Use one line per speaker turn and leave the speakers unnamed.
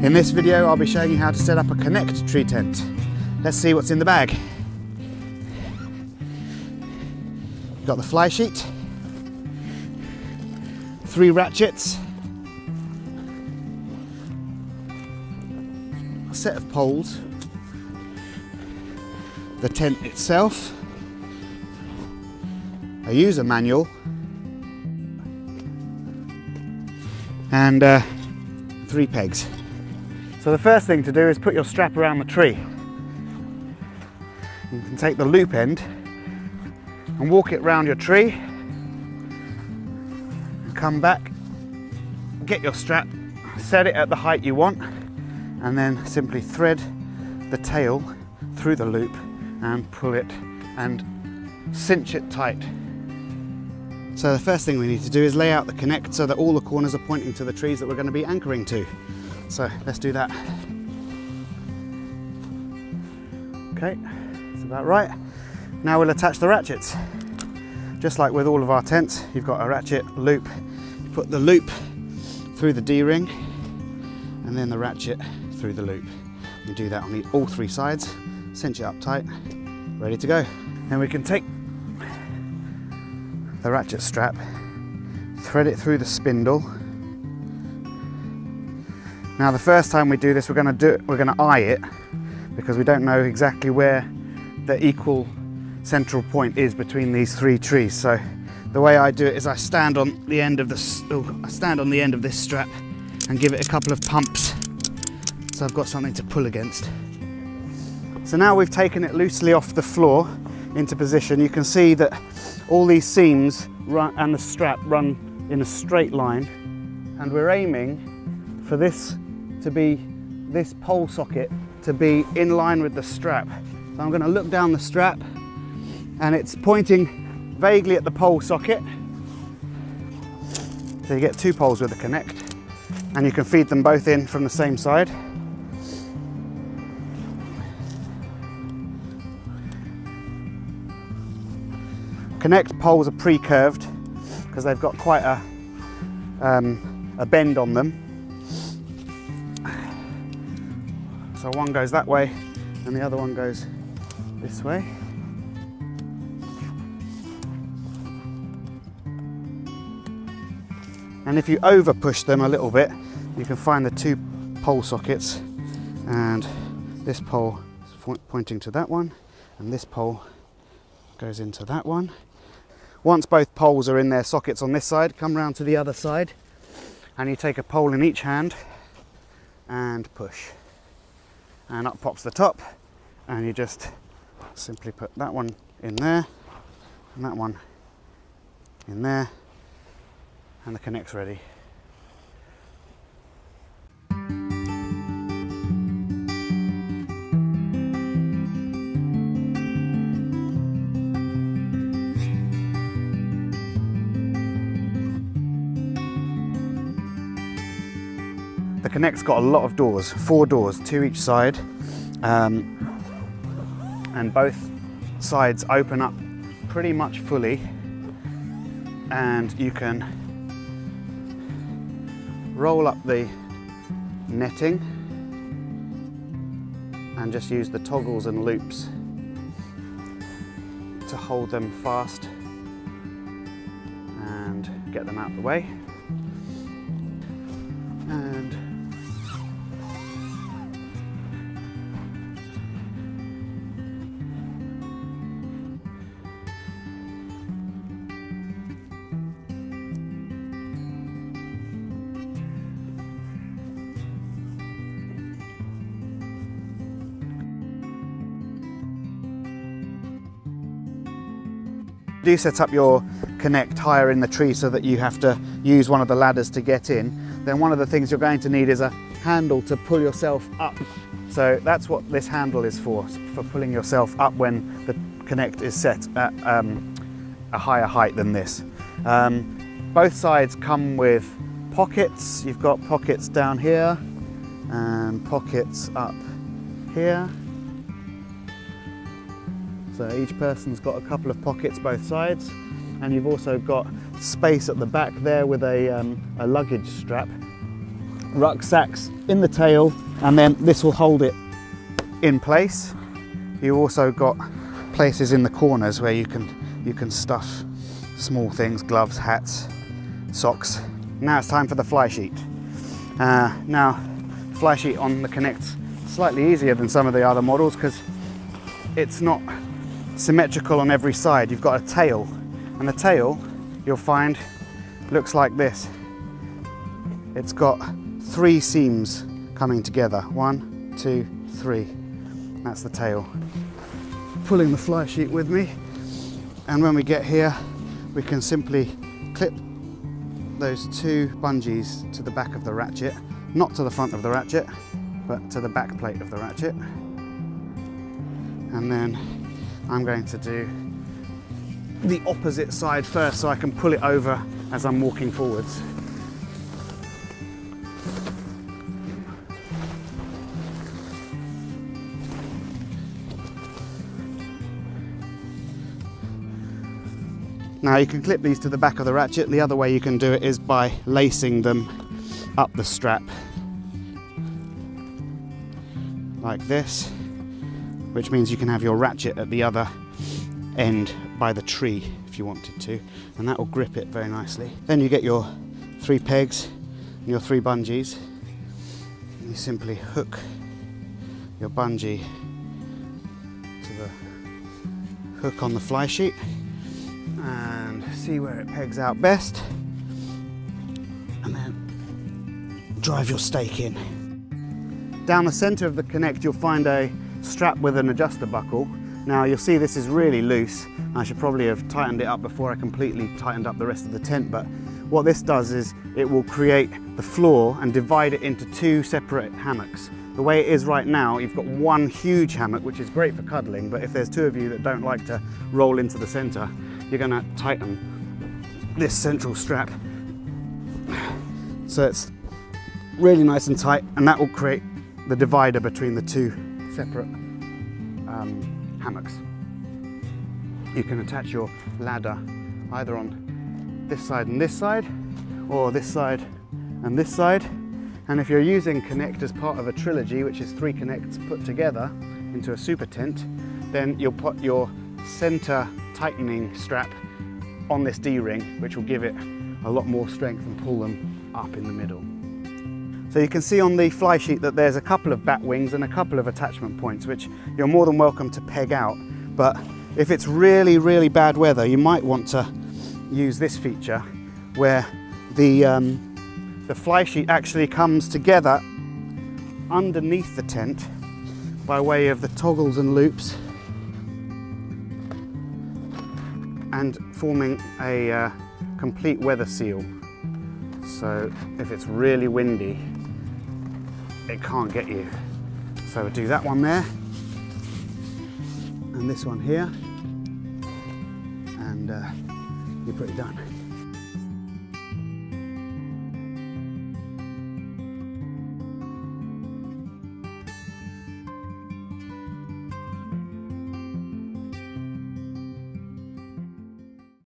In this video I'll be showing you how to set up a Connect tree tent. Let's see what's in the bag. You've got the fly sheet, 3 ratchets, a set of poles, the tent itself, a user manual, and 3 pegs. So the first thing to do is put your strap around the tree. You can take the loop end and walk it round your tree, and come back, get your strap, set it at the height you want, and then simply thread the tail through the loop and pull it and cinch it tight. So the first thing we need to do is lay out the Connect so that all the corners are pointing to the trees that we're going to be anchoring to. So let's do that. Okay, that's about right. Now we'll attach the ratchets. Just like with all of our tents, you've got a ratchet loop. You put the loop through the D-ring and then the ratchet through the loop. You do that on all 3 sides, cinch it up tight, ready to go. Then we can take the ratchet strap, thread it through the spindle. Now the first time we do this, we're going to eye it because we don't know exactly where the equal central point is between these 3 trees. So the way I do it is I stand on the end of this strap and give it a couple of pumps so I've got something to pull against. So now we've taken it loosely off the floor into position. You can see that all these seams and the strap run in a straight line, and we're aiming for this pole socket to be in line with the strap. So I'm going to look down the strap and it's pointing vaguely at the pole socket. So you get 2 poles with a Connect and you can feed them both in from the same side. Connect poles are pre-curved because they've got quite a bend on them. So one goes that way and the other one goes this way. And if you over push them a little bit, you can find the 2 pole sockets, and this pole is pointing to that one and this pole goes into that one. Once both poles are in their sockets on this side, come round to the other side and you take a pole in each hand and push. And up pops the top, and you just simply put that one in there and that one in there, and the Connect's ready. The Connect's got a lot of doors, 4 doors, 2 each side, and both sides open up pretty much fully, and you can roll up the netting and just use the toggles and loops to hold them fast and get them out of the way. And do set up your Connect higher in the tree so that you have to use one of the ladders to get in, then one of the things you're going to need is a handle to pull yourself up. So that's what this handle is for pulling yourself up when the Connect is set at a higher height than this. Both sides come with pockets. You've got pockets down here and pockets up here. So each person's got a couple of pockets both sides, and you've also got space at the back there with a luggage strap rucksacks in the tail, and then this will hold it in place. You also got places in the corners where you can stuff small things, gloves, hats, socks. Now it's time for the fly sheet. Now the fly sheet on the Connect's slightly easier than some of the other models because it's not symmetrical on every side. You've got a tail, and the tail you'll find looks like this. It's got 3 seams coming together. 1, 2, 3. That's the tail. Pulling the fly sheet with me, and when we get here we can simply clip those 2 bungees to the back of the ratchet, not to the front of the ratchet but to the back plate of the ratchet. And then I'm going to do the opposite side first so I can pull it over as I'm walking forwards. Now you can clip these to the back of the ratchet. The other way you can do it is by lacing them up the strap like this, which means you can have your ratchet at the other end by the tree if you wanted to, and that will grip it very nicely. Then you get your 3 pegs and your 3 bungees, and you simply hook your bungee to the hook on the fly sheet and see where it pegs out best, and then drive your stake in. Down the center of the Connect you'll find a strap with an adjuster buckle. Now you'll see this is really loose. I should probably have tightened it up before I completely tightened up the rest of the tent, but what this does is it will create the floor and divide it into 2 separate hammocks. The way it is right now, you've got 1 huge hammock, which is great for cuddling, but if there's 2 of you that don't like to roll into the center, you're going to tighten this central strap so it's really nice and tight, and that will create the divider between the 2 separate hammocks. You can attach your ladder either on this side and this side, or this side and this side. And if you're using Connect as part of a trilogy, which is 3 Connects put together into a super tent, then you'll put your center tightening strap on this D-ring, which will give it a lot more strength and pull them up in the middle. So you can see on the fly sheet that there's a couple of bat wings and a couple of attachment points, which you're more than welcome to peg out. But if it's really, really bad weather, you might want to use this feature where the fly sheet actually comes together underneath the tent by way of the toggles and loops, and forming a complete weather seal. So if it's really windy, it can't get you. So we'll do that one there, and this one here, and you're pretty done.